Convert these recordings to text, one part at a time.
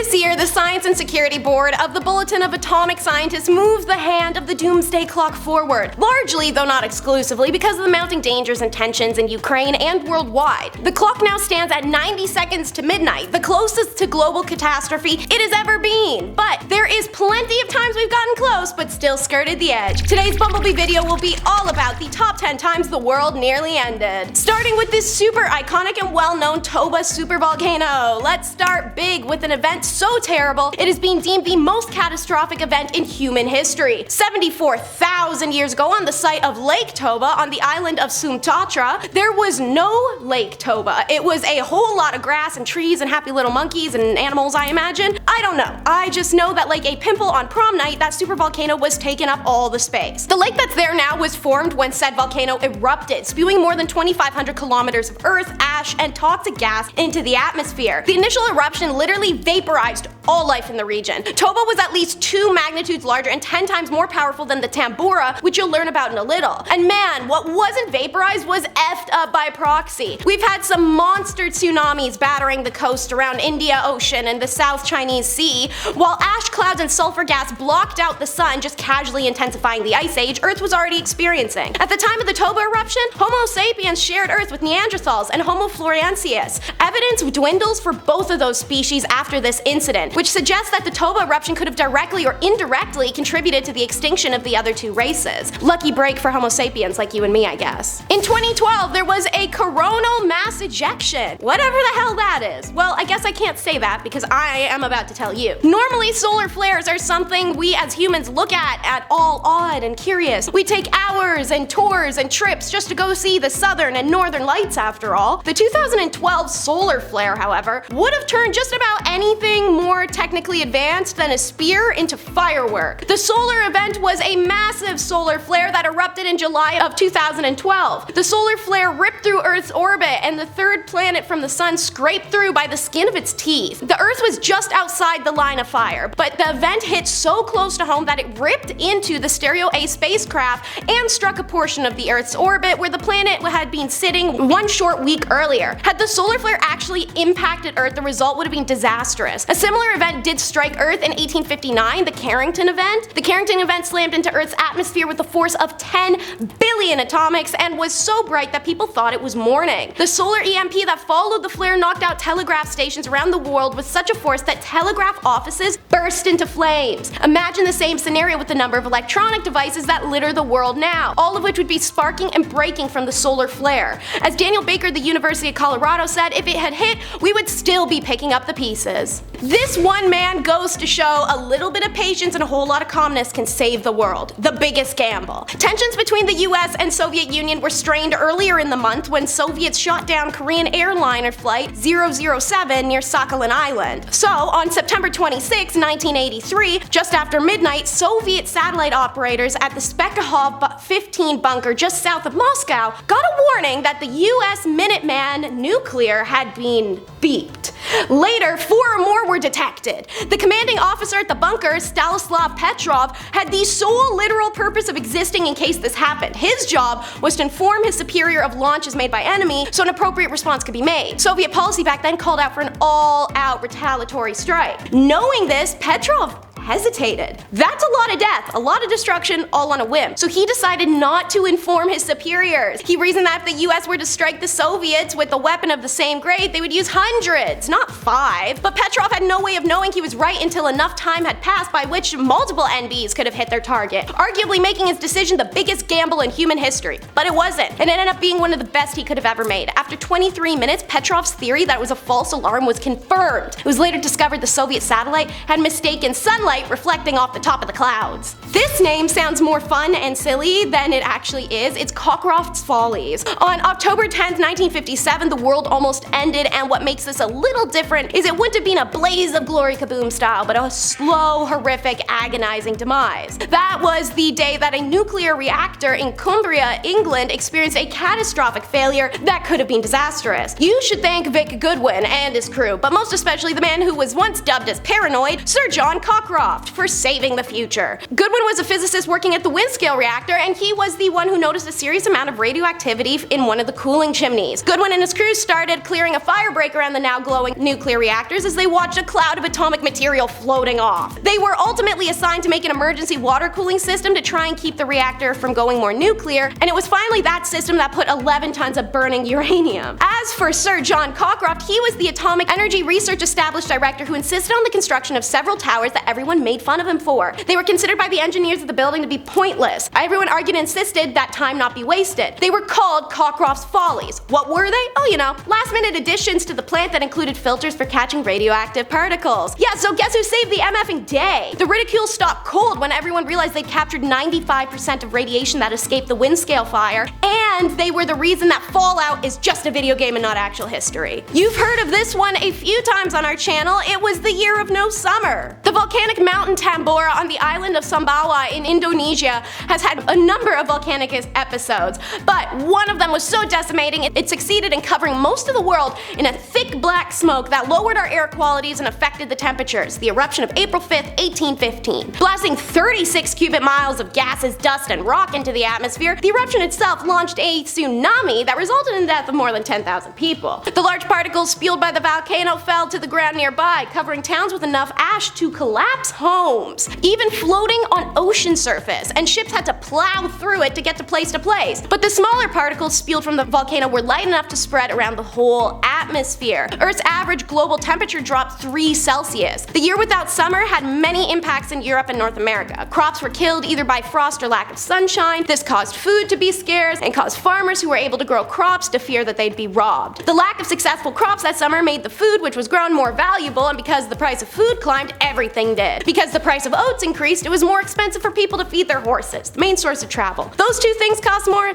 This year, the Science and Security Board of the Bulletin of Atomic Scientists moved the hand of the doomsday clock forward, largely, though not exclusively, because of the mounting dangers and tensions in Ukraine and worldwide. The clock now stands at 90 seconds to midnight, the closest to global catastrophe it has ever been. But there is plenty of times we've gotten close, but still skirted the edge. Today's Bumblebee video will be all about the top 10 times the world nearly ended. Starting with this super iconic and well-known Toba supervolcano. Let's start big with an event so terrible it is being deemed the most catastrophic event in human history. 74,000 years ago, on the site of Lake Toba on the island of Sumatra, there was no Lake Toba. It was a whole lot of grass and trees and happy little monkeys and animals, I imagine. I don't know. I just know that like a pimple on prom night, that supervolcano was taking up all the space. The lake that's there now was formed when said volcano erupted, spewing more than 2,500 kilometers of earth, ash, and toxic gas into the atmosphere. The initial eruption literally vaporized all life in the region. Toba was at least 2 magnitudes larger and 10 times more powerful than the Tambora, which you'll learn about in a little. And man, what wasn't vaporized was effed up by proxy. We've had some monster tsunamis battering the coast around India Ocean and the South Chinese Sea, while ash clouds and sulfur gas blocked out the sun, just casually intensifying the ice age Earth was already experiencing. At the time of the Toba eruption, Homo sapiens shared Earth with Neanderthals and Homo floresiensis. Evidence dwindles for both of those species after this incident, which suggests that the Toba eruption could have directly or indirectly contributed to the extinction of the other two races. Lucky break for Homo sapiens like you and me, I guess. In 2012, there was a coronal mass ejection. Whatever the hell that is. Well, I guess I can't say that because I am about to tell you. Normally, solar flares are something we as humans look at all odd and curious. We take hours and tours and trips just to go see the southern and northern lights after all. The 2012 solar flare, however, would have turned just about anything more technically advanced than a spear into firework. The solar event was a massive solar flare that erupted in July of 2012. The solar flare ripped through Earth's orbit and the third planet from the sun scraped through by the skin of its teeth. The Earth was just outside the line of fire, but the event hit so close to home that it ripped into the Stereo A spacecraft and struck a portion of the Earth's orbit where the planet had been sitting one short week earlier. Had the solar flare actually impacted Earth, the result would have been disastrous. A similar event did strike Earth in 1859, the Carrington event. The Carrington event slammed into Earth's atmosphere with a force of 10 billion atomics and was so bright that people thought it was morning. The solar EMP that followed the flare knocked out telegraph stations around the world with such a force that telegraph offices burst into flames. Imagine the same scenario with the number of electronic devices that litter the world now, all of which would be sparking and breaking from the solar flare. As Daniel Baker, the University of Colorado, said, if it had hit, we would still be picking up the pieces. This one man goes to show a little bit of patience and a whole lot of calmness can save the world. The biggest gamble. Tensions between the US and Soviet Union were strained earlier in the month when Soviets shot down Korean airliner flight 007 near Sakhalin Island. So, on September 26, 1983, just after midnight, Soviet satellite operators at the Spekhov 15 bunker just south of Moscow got a warning that the US Minuteman nuclear had been beeped. Later, 4 more were detected. The commanding officer at the bunker, Stanislav Petrov, had the sole literal purpose of existing in case this happened. His job was to inform his superior of launches made by enemy so an appropriate response could be made. Soviet policy back then called out for an all-out retaliatory strike. Knowing this, Petrov hesitated. That's a lot of death, a lot of destruction, all on a whim. So he decided not to inform his superiors. He reasoned that if the US were to strike the Soviets with a weapon of the same grade, they would use hundreds, not 5. But Petrov had no way of knowing he was right until enough time had passed by which multiple NBs could have hit their target, arguably making his decision the biggest gamble in human history. But it wasn't, and it ended up being one of the best he could have ever made. After 23 minutes, Petrov's theory that it was a false alarm was confirmed. It was later discovered the Soviet satellite had mistaken sunlight reflecting off the top of the clouds. This name sounds more fun and silly than it actually is. It's Cockcroft's Follies. On October 10th, 1957, the world almost ended, and what makes this a little different is it wouldn't have been a blaze of glory kaboom style, but a slow, horrific, agonizing demise. That was the day that a nuclear reactor in Cumbria, England, experienced a catastrophic failure that could have been disastrous. You should thank Vic Goodwin and his crew, but most especially the man who was once dubbed as paranoid, Sir John Cockcroft. Cockcroft for saving the future. Goodwin was a physicist working at the Windscale reactor, and he was the one who noticed a serious amount of radioactivity in one of the cooling chimneys. Goodwin and his crew started clearing a firebreak around the now glowing nuclear reactors as they watched a cloud of atomic material floating off. They were ultimately assigned to make an emergency water cooling system to try and keep the reactor from going more nuclear, and it was finally that system that put 11 tons of burning uranium. As for Sir John Cockcroft, he was the Atomic Energy Research Established Director who insisted on the construction of several towers that everyone made fun of him for. They were considered by the engineers of the building to be pointless. Everyone argued and insisted that time not be wasted. They were called Cockcroft's Follies. What were they? Oh, you know, last-minute additions to the plant that included filters for catching radioactive particles. Yeah, so guess who saved the MFing day? The ridicule stopped cold when everyone realized they'd captured 95% of radiation that escaped the Windscale fire, and they were the reason that Fallout is just a video game and not actual history. You've heard of this one a few times on our channel. It was the year of no summer. The volcanic mountain Tambora on the island of Sumbawa in Indonesia has had a number of volcanic episodes, but one of them was so decimating it succeeded in covering most of the world in a thick black smoke that lowered our air qualities and affected the temperatures. The eruption of April 5th, 1815. Blasting 36 cubic miles of gases, dust, and rock into the atmosphere, the eruption itself launched a tsunami that resulted in the death of more than 10,000 people. The large particles spewed by the volcano fell to the ground nearby, covering towns with enough ash to collapse homes, even floating on ocean surface, and ships had to plow through it to get to place. But the smaller particles spewed from the volcano were light enough to spread around the whole atmosphere. Earth's average global temperature dropped 3 Celsius. The year without summer had many impacts in Europe and North America. Crops were killed either by frost or lack of sunshine. This caused food to be scarce and caused farmers who were able to grow crops to fear that they'd be robbed. The lack of successful crops that summer made the food which was grown more valuable, and because the price of food climbed, everything did. Because the price of oats increased, it was more expensive for people to feed their horses, the main source of travel. Those two things cost more,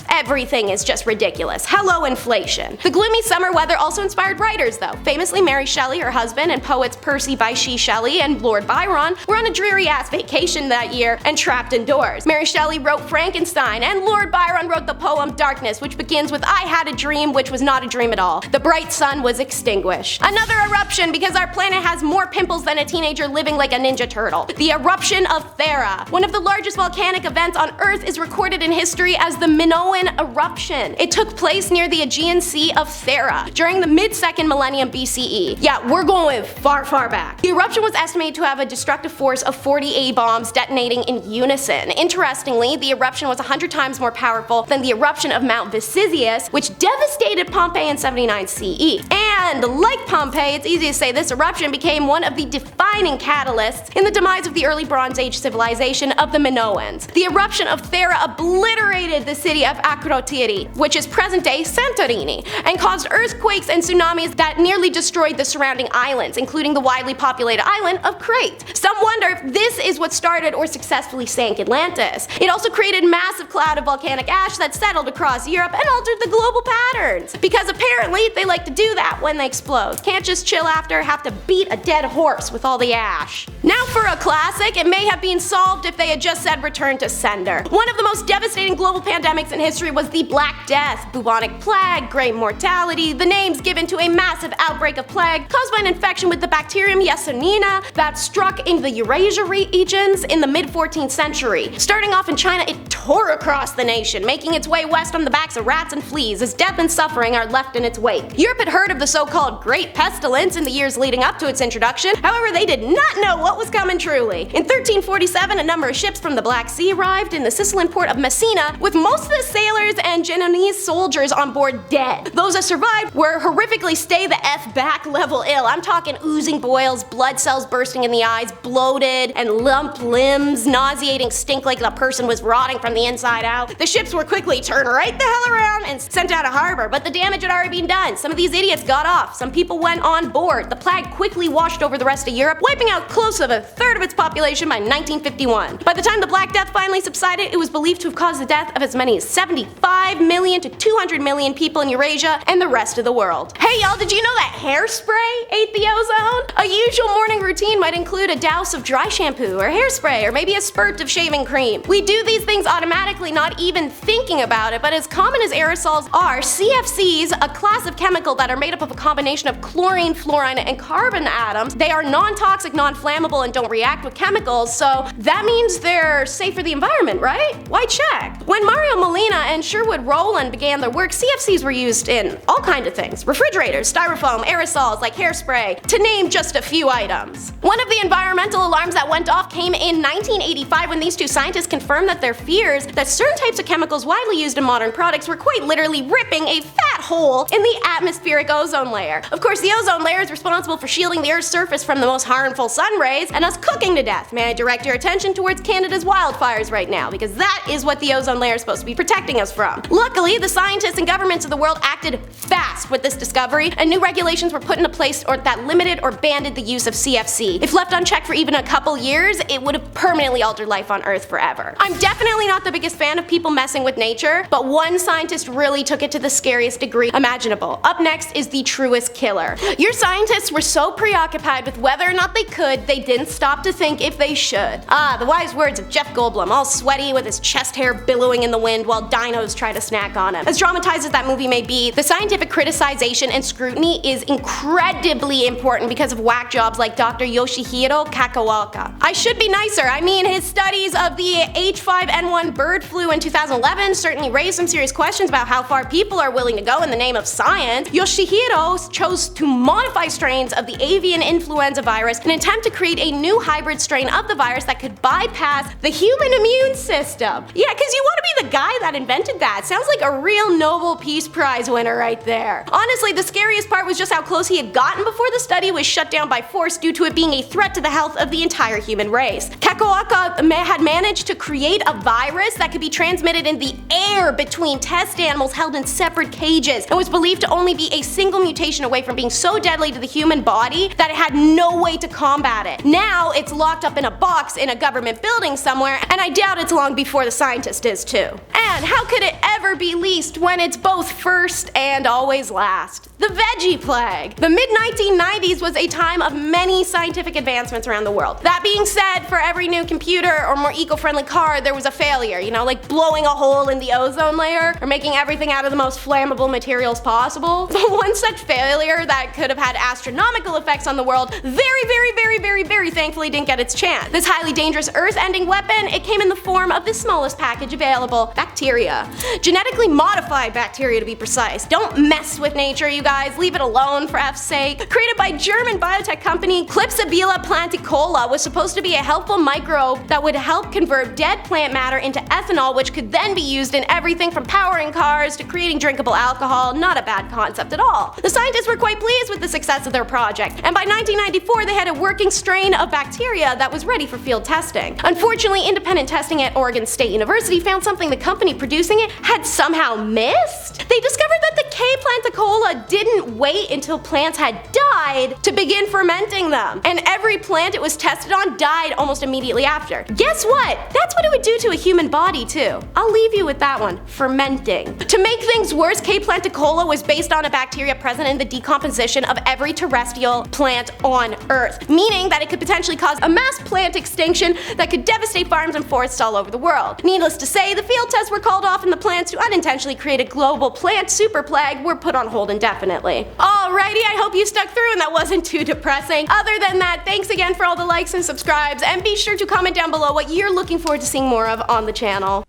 everything is just ridiculous. Hello, inflation. The gloomy summer weather also inspired writers though. Famously, Mary Shelley, her husband, and poets Percy Bysshe Shelley and Lord Byron were on a dreary-ass vacation that year and trapped indoors. Mary Shelley wrote Frankenstein, and Lord Byron wrote the poem Darkness, which begins with I had a dream which was not a dream at all. The bright sun was extinguished. Another eruption because our planet has more pimples than a teenager living like a ninja turtle. The eruption of Thera. One of the largest volcanic events on Earth is recorded in history as the Minoan eruption. It took place near the Aegean Sea of Thera during the mid-2nd millennium BCE. Yeah, we're going far, far back. The eruption was estimated to have a destructive force of 40 A-bombs detonating in unison. Interestingly, the eruption was 100 times more powerful than the eruption of Mount Vesuvius, which devastated Pompeii in 79 CE. And like Pompeii, it's easy to say this eruption became one of the defining catalysts in the demise of the early Bronze Age civilization of the Minoans. The eruption of Thera obliterated the city of Akrotiri, which is present-day Santorini, and caused earthquakes and tsunamis that nearly destroyed the surrounding islands, including the widely populated island of Crete. Some wonder if this is what started or successfully sank Atlantis. It also created a massive cloud of volcanic ash that settled across Europe and altered the global patterns, because apparently they like to do that when they explode. Can't just chill after, have to beat a dead horse with all the ash. Now for a classic, it may have been solved if they had just said return to sender. One of the most devastating global pandemics in history was the Black Death, bubonic plague, great mortality, the names given to a massive outbreak of plague caused by an infection with the bacterium Yesenina that struck in the Eurasia regions in the mid-14th century. Starting off in China, it tore across the nation, making its way west on the backs of rats and fleas as death and suffering are left in its wake. Europe had heard of the so-called Great Pestilence in the years leading up to its introduction, however they did not know what was coming truly. In 1347, a number of ships from the Black Sea arrived in the Sicilian port of Messina, with most of the sailors and Genoese soldiers on board dead. Those that survived were horrifically stay the F back level ill. I'm talking oozing boils, blood cells bursting in the eyes, bloated and lump limbs, nauseating stink like the person was rotting from the inside out. The ships were quickly turned right the hell around and sent out of harbor, but the damage had already been done. Some of these idiots got off, some people went on board. The plague quickly washed over the rest of Europe, wiping out close to a third of its population by 1951. By the time the Black Death finally subsided, it was believed to have caused the death of as many as 75 million to 200 million people in Eurasia and the rest of the world. Hey y'all, did you know that hairspray ate the ozone? A usual morning routine might include a douse of dry shampoo or hairspray or maybe a spurt of shaving cream. We do these things automatically, not even thinking about it, but as common as aerosols are, CFCs, a class of chemical that are made up of a combination of chlorine, fluorine, and carbon atoms, they are non-toxic, non-flammable, and don't react with chemicals, so that means they're safe for the environment, right? Why check? When Mario Molina and Sherwood Rowland began their work, CFCs were used in all kinds of things. Refrigerators, styrofoam, aerosols like hairspray, to name just a few items. One of the environmental alarms that went off came in 1985 when these two scientists confirmed that their fears that certain types of chemicals widely used in modern products were quite literally ripping a fat hole in the atmospheric ozone layer. Of course, the ozone layer is responsible for shielding the Earth's surface from the most harmful sun rays and us cooking to death. May I direct your attention towards Canada's wildfires right now, because that is what the ozone layer is supposed to be protecting us from. Luckily, the scientists and governments of the world acted fast with this discovery, and new regulations were put into place that limited or banned the use of CFC. If left unchecked for even a couple years, it would have permanently altered life on Earth forever. I'm definitely not the biggest fan of people messing with nature, but one scientist really took it to the scariest degree imaginable. Up next is the truest killer. Your scientists were so preoccupied with whether or not they could, they didn't stop to think if they should. The wise words of Jeff Goldblum, all sweaty with his chest hair billowing in the wind while dinos try to snack on him. As dramatized as that movie may be, the scientific criticization and scrutiny is incredibly important because of whack jobs like Dr. Yoshihiro Kakawaka. I should be nicer. I mean, his studies of the H5N1 bird flu in 2011 certainly raised some serious questions about how far people are willing to go in the name of science. Yoshihiro chose to modify strains of the avian influenza virus in an attempt to create a new hybrid strain of the virus that could bypass the human immune system. Yeah, because you want to be the guy that invented that. Sounds like a real Nobel Peace Prize winner right there. Honestly, the scariest part was just how close he had gotten before the study was shut down by force due to it being a threat to the health of the entire human race. Kakawaka had managed to create a virus that could be transmitted in the air between test animals held in separate cages and was believed to only be a single mutation away from being so deadly to the human body that it had no way to combat it. Now it's locked up in a box in a government building somewhere, and I doubt it's long before the scientist is too. And how could it ever be least when it's both first and always last? The Veggie Plague. The mid-1990s was a time of many scientific advancements around the world. That being said, for every new computer or more eco-friendly car, there was a failure, you know, like blowing a hole in the ozone layer or making everything out of the most flammable materials possible. But one such failure that could have had astronomical effects on the world very thankfully didn't get its chance. This highly dangerous Earth-ending weapon, it came in the form of the smallest package available, bacteria. Genetically modified bacteria, to be precise. Don't mess with nature, you guys. Leave it alone, for F's sake. Created by German biotech company Klebsiella planticola, was supposed to be a helpful microbe that would help convert dead plant matter into ethanol, which could then be used in everything from powering cars to creating drinkable alcohol. Not a bad concept at all. The scientists were quite pleased with the success of their project, and by 1994 they had a working strain of bacteria that was ready for field testing. Unfortunately, independent testing at Oregon State University found something the company producing it had somehow missed. They discovered that the K. planticola didn't wait until plants had died to begin fermenting them, and every plant it was tested on died almost immediately after. Guess what? That's what it would do to a human body too. I'll leave you with that one. Fermenting. To make things worse, K. planticola was based on a bacteria present in the decomposition of every terrestrial plant on Earth, meaning that it could potentially cause a mass plant extinction that could devastate farms and forests all over the world. Needless to say, the field tests were called off and the plans to unintentionally create a global plant super plague were put on hold indefinitely. Alrighty, I hope you stuck through and that wasn't too depressing. Other than that, thanks again for all the likes and subscribes, and be sure to comment down below what you're looking forward to seeing more of on the channel.